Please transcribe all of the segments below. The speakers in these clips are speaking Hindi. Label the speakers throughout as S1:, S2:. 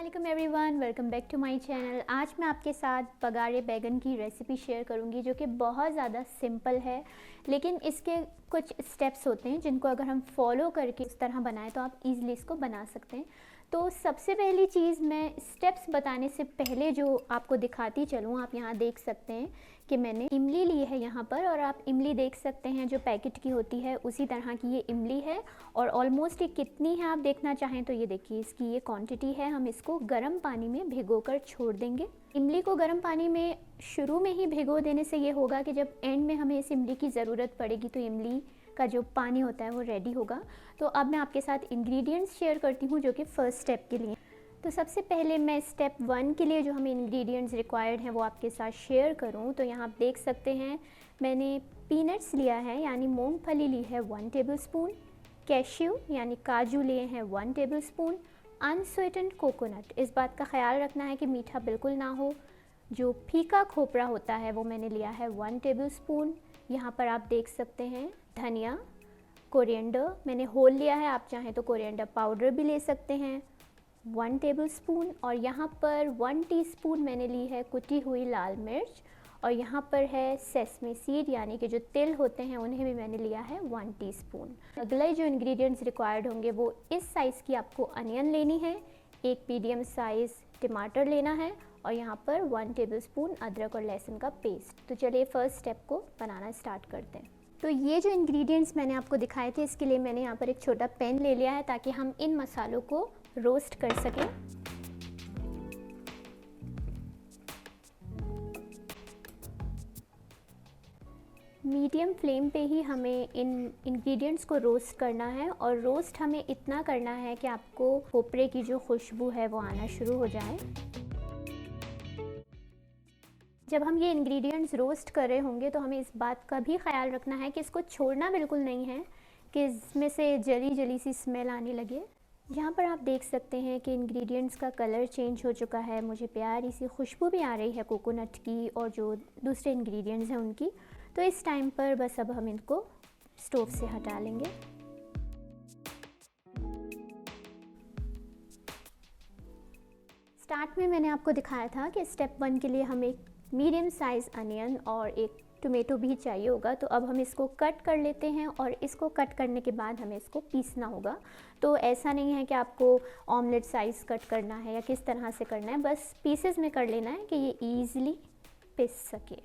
S1: अस्सलाम everyone, welcome back to my channel. आज मैं आपके साथ बगारे बैगन की रेसिपी शेयर करूंगी जो कि बहुत ज़्यादा सिंपल है, लेकिन इसके कुछ स्टेप्स होते हैं जिनको अगर हम फॉलो करके इस तरह बनाएं तो आप इजीली इसको बना सकते हैं। तो सबसे पहली चीज़ मैं स्टेप्स बताने से पहले जो आपको दिखाती चलूँ, आप यहाँ देख सकते हैं कि मैंने इमली ली है यहाँ पर, और आप इमली देख सकते हैं जो पैकेट की होती है उसी तरह की ये इमली है। और ऑलमोस्ट ये कितनी है आप देखना चाहें तो ये देखिए, इसकी ये क्वांटिटी है। हम इसको गर्म पानी में भिगोकर छोड़ देंगे। इमली को गर्म पानी में शुरू में ही भिगो देने से ये होगा कि जब एंड में हमें इस इमली की ज़रूरत पड़ेगी तो इमली का जो पानी होता है वो रेडी होगा। तो अब मैं आपके साथ इंग्रेडिएंट्स शेयर करती हूँ जो कि फ़र्स्ट स्टेप के लिए। तो सबसे पहले मैं स्टेप 1 के लिए जो हमें इंग्रेडिएंट्स रिक्वायर्ड हैं वो आपके साथ शेयर करूँ तो यहाँ आप देख सकते हैं मैंने पीनट्स लिया है यानी मूंगफली ली है 1 टेबलस्पून, कैश्यू यानी काजू लिए हैं 1 टेबलस्पून, अनस्वीटेंड कोकोनट, इस बात का ख्याल रखना है कि मीठा बिल्कुल ना हो। जो फीका खोपरा होता है वो मैंने लिया है 1 टेबलस्पून। यहाँ पर आप देख सकते हैं धनिया, कोरिएंडर मैंने होल लिया है, आप चाहें तो कोरिएंडर पाउडर भी ले सकते हैं 1 टेबलस्पून। और यहाँ पर 1 टीस्पून मैंने ली है कुटी हुई लाल मिर्च, और यहाँ पर है सेसमे सीड यानी कि जो तिल होते हैं उन्हें भी मैंने लिया है 1 टीस्पून। अगले जो इंग्रेडिएंट्स रिक्वायर्ड होंगे वो इस साइज़ की आपको अनियन लेनी है, एक मीडियम साइज़ टमाटर लेना है, और यहाँ पर 1 टेबलस्पून अदरक और लहसुन का पेस्ट। तो चलिए फर्स्ट स्टेप को बनाना स्टार्ट करते हैं। तो ये जो इंग्रेडिएंट्स मैंने आपको दिखाए थे इसके लिए मैंने यहाँ पर एक छोटा पैन ले लिया है ताकि हम इन मसालों को रोस्ट कर सकें। मीडियम फ्लेम पे ही हमें इन इंग्रेडिएंट्स को रोस्ट करना है, और रोस्ट हमें इतना करना है कि आपको खोपरे की जो खुशबू है वो आना शुरू हो जाए। जब हम ये इंग्रेडिएंट्स रोस्ट कर रहे होंगे तो हमें इस बात का भी ख्याल रखना है कि इसको छोड़ना बिल्कुल नहीं है कि इसमें से जली जली सी स्मेल आने लगे। यहाँ पर आप देख सकते हैं कि इंग्रेडिएंट्स का कलर चेंज हो चुका है, मुझे प्यारी सी खुशबू भी आ रही है कोकोनट की और जो दूसरे इंग्रेडिएंट्स हैं उनकी। तो इस टाइम पर बस अब हम इनको स्टोव से हटा लेंगे। स्टार्ट में मैंने आपको दिखाया था कि स्टेप 1 के लिए हमें मीडियम साइज़ अनियन और एक टोमेटो भी चाहिए होगा। तो अब हम इसको कट कर लेते हैं, और इसको कट करने के बाद हमें इसको पीसना होगा। तो ऐसा नहीं है कि आपको ऑमलेट साइज़ कट करना है या किस तरह से करना है, बस पीसेस में कर लेना है कि ये ईज़िली पिस सके।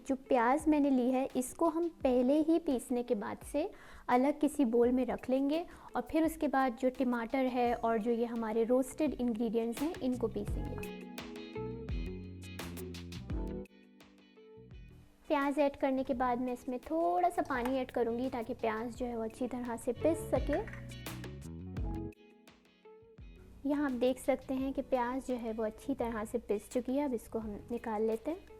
S1: जो प्याज मैंने ली है इसको हम पहले ही पीसने के बाद से अलग किसी बोल में रख लेंगे, और फिर उसके बाद जो टमाटर है और जो ये हमारे रोस्टेड इंग्रेडिएंट्स हैं इनको पीसेंगे। प्याज ऐड करने के बाद मैं इसमें थोड़ा सा पानी ऐड करूँगी ताकि प्याज जो है वो अच्छी तरह से पिस सके। यहाँ आप देख सकते हैं कि प्याज जो है वो अच्छी तरह से पिस चुकी है। अब इसको हम निकाल लेते हैं।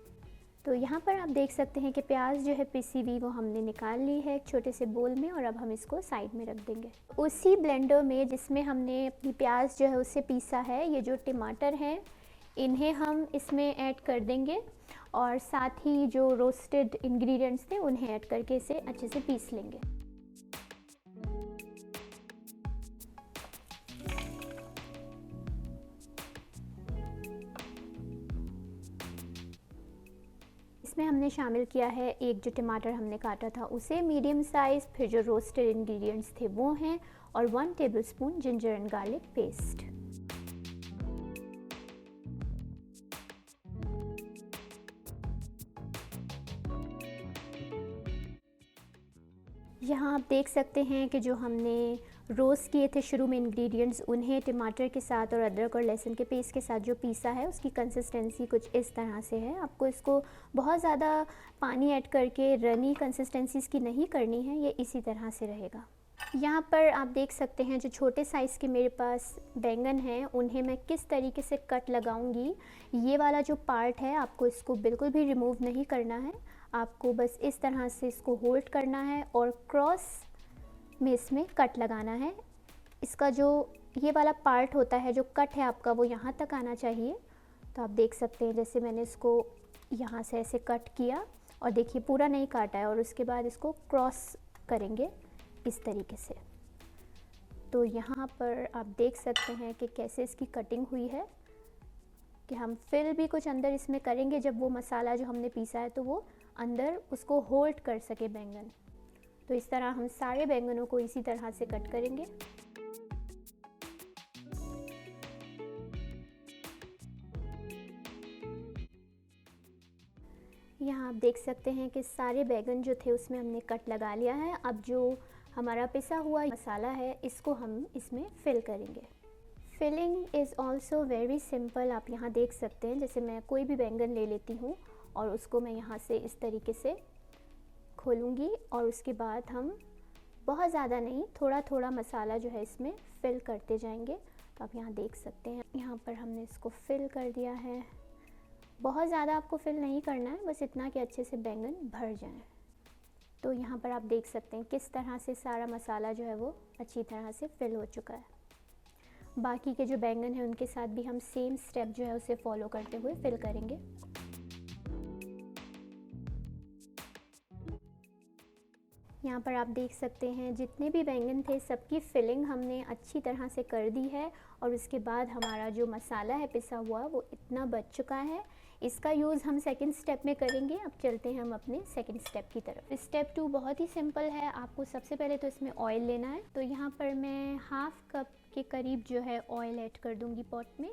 S1: तो यहाँ पर आप देख सकते हैं कि प्याज जो है पिसी हुई वो हमने निकाल ली है एक छोटे से बोल में, और अब हम इसको साइड में रख देंगे। उसी ब्लेंडर में जिसमें हमने अपनी प्याज जो है उससे पीसा है, ये जो टमाटर हैं इन्हें हम इसमें ऐड कर देंगे, और साथ ही जो रोस्टेड इंग्रेडिएंट्स थे उन्हें ऐड करके इसे अच्छे से पीस लेंगे। इसमें हमने शामिल किया है एक जो टमाटर हमने काटा था उसे मीडियम साइज़, फिर जो रोस्टेड इंग्रेडिएंट्स थे वो हैं, और 1 tablespoon ginger and garlic paste. यहाँ आप देख सकते हैं कि जो हमने रोस्ट किए थे शुरू में इंग्रेडिएंट्स उन्हें टमाटर के साथ और अदरक और लहसुन के पेस्ट के साथ जो पीसा है उसकी कंसिस्टेंसी कुछ इस तरह से है। आपको इसको बहुत ज़्यादा पानी ऐड करके रनी कंसिस्टेंसी इसकी नहीं करनी है, ये इसी तरह से रहेगा। यहाँ पर आप देख सकते हैं जो छोटे साइज़ के मेरे पास बैंगन हैं उन्हें मैं किस तरीके से कट लगाऊंगी। ये वाला जो पार्ट है आपको इसको बिल्कुल भी रिमूव नहीं करना है, आपको बस इस तरह से इसको होल्ड करना है और क्रॉस में इसमें कट लगाना है। इसका जो ये वाला पार्ट होता है जो कट है आपका वो यहाँ तक आना चाहिए। तो आप देख सकते हैं जैसे मैंने इसको यहाँ से ऐसे कट किया, और देखिए पूरा नहीं काटा है, और उसके बाद इसको क्रॉस करेंगे इस तरीके से। तो यहाँ पर आप देख सकते हैं कि कैसे इसकी कटिंग हुई है। कि हम फिल भी कुछ अंदर इसमें करेंगे जब वो मसाला जो हमने पीसा है तो वो अंदर उसको होल्ड कर सके बैंगन। तो इस तरह हम सारे बैंगनों को इसी तरह से कट करेंगे। यहाँ आप देख सकते हैं कि सारे बैंगन जो थे उसमें हमने कट लगा लिया है। अब जो हमारा पिसा हुआ मसाला है इसको हम इसमें फिल करेंगे। Filling is also very simple. आप यहाँ देख सकते हैं, जैसे मैं कोई भी बैंगन ले लेती हूँ और उसको मैं यहाँ से इस तरीके से खोलूँगी और उसके बाद हम बहुत ज़्यादा नहीं, थोड़ा थोड़ा मसाला जो है इसमें फिल करते जाएंगे। तो आप यहाँ देख सकते हैं, यहाँ पर हमने इसको फिल कर दिया है। बहुत ज़्यादा आपको फिल नहीं करना है, बस इतना कि अच्छे से बैंगन भर जाएं। तो यहाँ पर आप देख सकते हैं किस तरह से सारा मसाला जो है वो अच्छी तरह से फिल हो चुका है। बाकी के जो बैंगन हैं उनके साथ भी हम सेम स्टेप जो है उसे फॉलो करते हुए फिल करेंगे। यहाँ पर आप देख सकते हैं जितने भी बैंगन थे सबकी फिलिंग हमने अच्छी तरह से कर दी है और उसके बाद हमारा जो मसाला है पिसा हुआ वो इतना बच चुका है। इसका यूज़ हम सेकंड स्टेप में करेंगे। अब चलते हैं हम अपने सेकंड स्टेप की तरफ। स्टेप 2 बहुत ही सिंपल है। आपको सबसे पहले तो इसमें ऑयल लेना है। तो यहाँ पर मैं हाफ़ कप के करीब जो है ऑयल ऐड कर दूँगी पॉट में।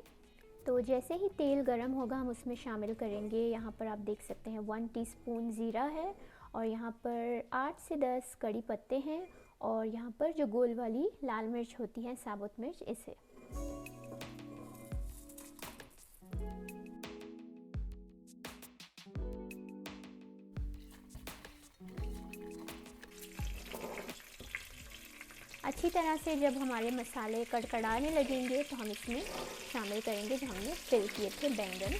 S1: तो जैसे ही तेल गर्म होगा हम उसमें शामिल करेंगे, यहाँ पर आप देख सकते हैं 1 टीस्पून ज़ीरा है और यहाँ पर 8 से 10 कड़ी पत्ते हैं और यहाँ पर जो गोल वाली लाल मिर्च होती है, साबुत मिर्च, इसे। अच्छी तरह से जब हमारे मसाले कड़कड़ाने लगेंगे तो हम इसमें शामिल करेंगे जो हमने फिल किए थे बैंगन।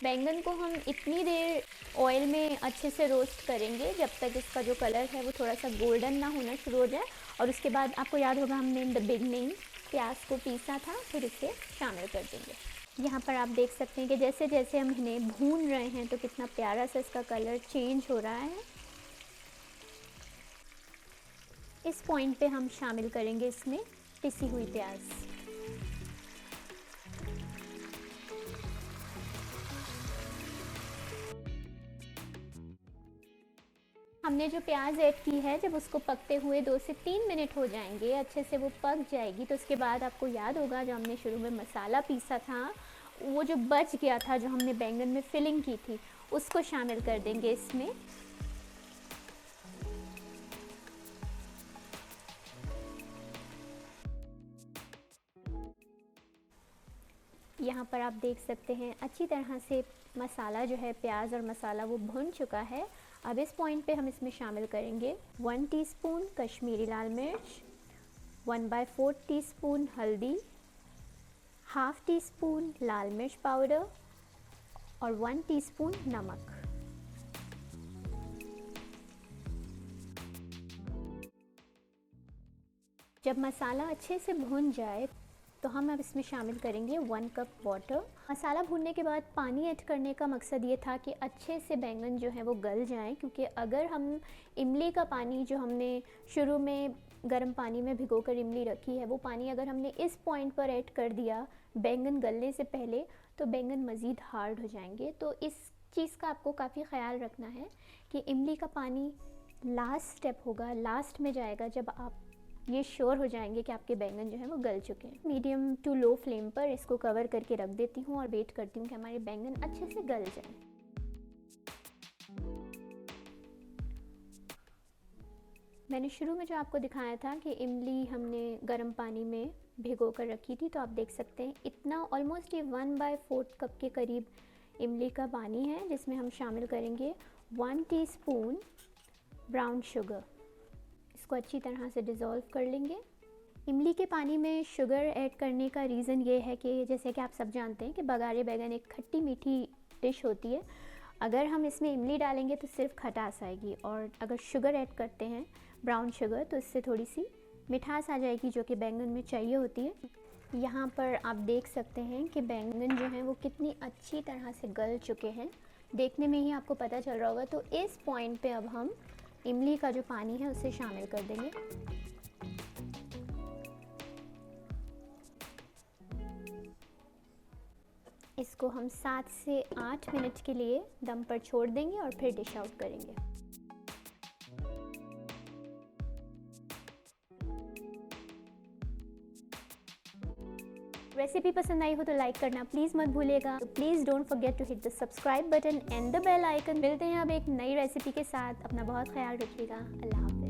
S1: बैंगन को हम इतनी देर ऑयल में अच्छे से रोस्ट करेंगे जब तक इसका जो कलर है वो थोड़ा सा गोल्डन ना होना शुरू हो जाए। और उसके बाद आपको याद होगा हमने इन द बिगनिंग प्याज को पीसा था, फिर इसे शामिल कर देंगे। यहाँ पर आप देख सकते हैं कि जैसे जैसे हम इन्हें भून रहे हैं तो कितना प्यारा सा इसका कलर चेंज हो रहा है। इस पॉइंट पे हम शामिल करेंगे इसमें पिसी हुई प्याज। हमने जो प्याज ऐड की है जब उसको पकते हुए 2 से 3 मिनट हो जाएंगे, अच्छे से वो पक जाएगी, तो उसके बाद आपको याद होगा जो हमने शुरू में मसाला पीसा था वो जो बच गया था, जो हमने बैंगन में फिलिंग की थी, उसको शामिल कर देंगे इसमें। यहाँ पर आप देख सकते हैं अच्छी तरह से मसाला जो है, प्याज और मसाला वो भुन चुका है। अब इस पॉइंट पे हम इसमें शामिल करेंगे 1 टीस्पून कश्मीरी लाल मिर्च, 1/4 टीस्पून हल्दी, हाफ टी स्पून लाल मिर्च पाउडर और 1 टीस्पून नमक। जब मसाला अच्छे से भुन जाए तो हम अब इसमें शामिल करेंगे 1 कप वाटर। मसाला भूनने के बाद पानी ऐड करने का मकसद ये था कि अच्छे से बैंगन जो है वो गल जाएं, क्योंकि अगर हम इमली का पानी जो हमने शुरू में गर्म पानी में भिगोकर इमली रखी है, वो पानी अगर हमने इस पॉइंट पर ऐड कर दिया बैंगन गलने से पहले, तो बैंगन मज़ीद हार्ड हो जाएंगे। तो इस चीज़ का आपको काफ़ी ख्याल रखना है कि इमली का पानी लास्ट स्टेप होगा, लास्ट में जाएगा जब आप ये श्योर हो जाएंगे कि आपके बैंगन जो है वो गल चुके हैं। मीडियम टू लो फ्लेम पर इसको कवर करके रख देती हूँ और वेट करती हूँ कि हमारे बैंगन अच्छे से गल जाएं। मैंने शुरू में जो आपको दिखाया था कि इमली हमने गर्म पानी में भिगो कर रखी थी, तो आप देख सकते हैं इतना ऑलमोस्ट ये 1/4 कप के करीब इमली का पानी है, जिसमें हम शामिल करेंगे 1 टीस्पून ब्राउन शुगर। इसको अच्छी तरह से डिज़ोल्व कर लेंगे। इमली के पानी में शुगर ऐड करने का रीज़न ये है कि जैसे कि आप सब जानते हैं कि बघारे बैंगन एक खट्टी मीठी डिश होती है। अगर हम इसमें इमली डालेंगे तो सिर्फ खटास आएगी, और अगर शुगर ऐड करते हैं ब्राउन शुगर तो इससे थोड़ी सी मिठास आ जाएगी जो कि बैंगन में चाहिए होती है। यहाँ पर आप देख सकते हैं कि बैंगन जो हैं वो कितनी अच्छी तरह से गल चुके हैं, देखने में ही आपको पता चल रहा होगा। तो इस पॉइंट पे अब हम इमली का जो पानी है उसे शामिल कर देंगे। इसको हम 7 से 8 मिनट के लिए दम पर छोड़ देंगे और फिर डिश आउट करेंगे। रेसिपी पसंद आई हो तो लाइक करना प्लीज़ मत भूलिएगा। तो please don't forget to hit the subscribe button and the bell icon. मिलते हैं अब एक नई रेसिपी के साथ। अपना बहुत ख्याल रखिएगा। अल्लाह हाफ़िज़।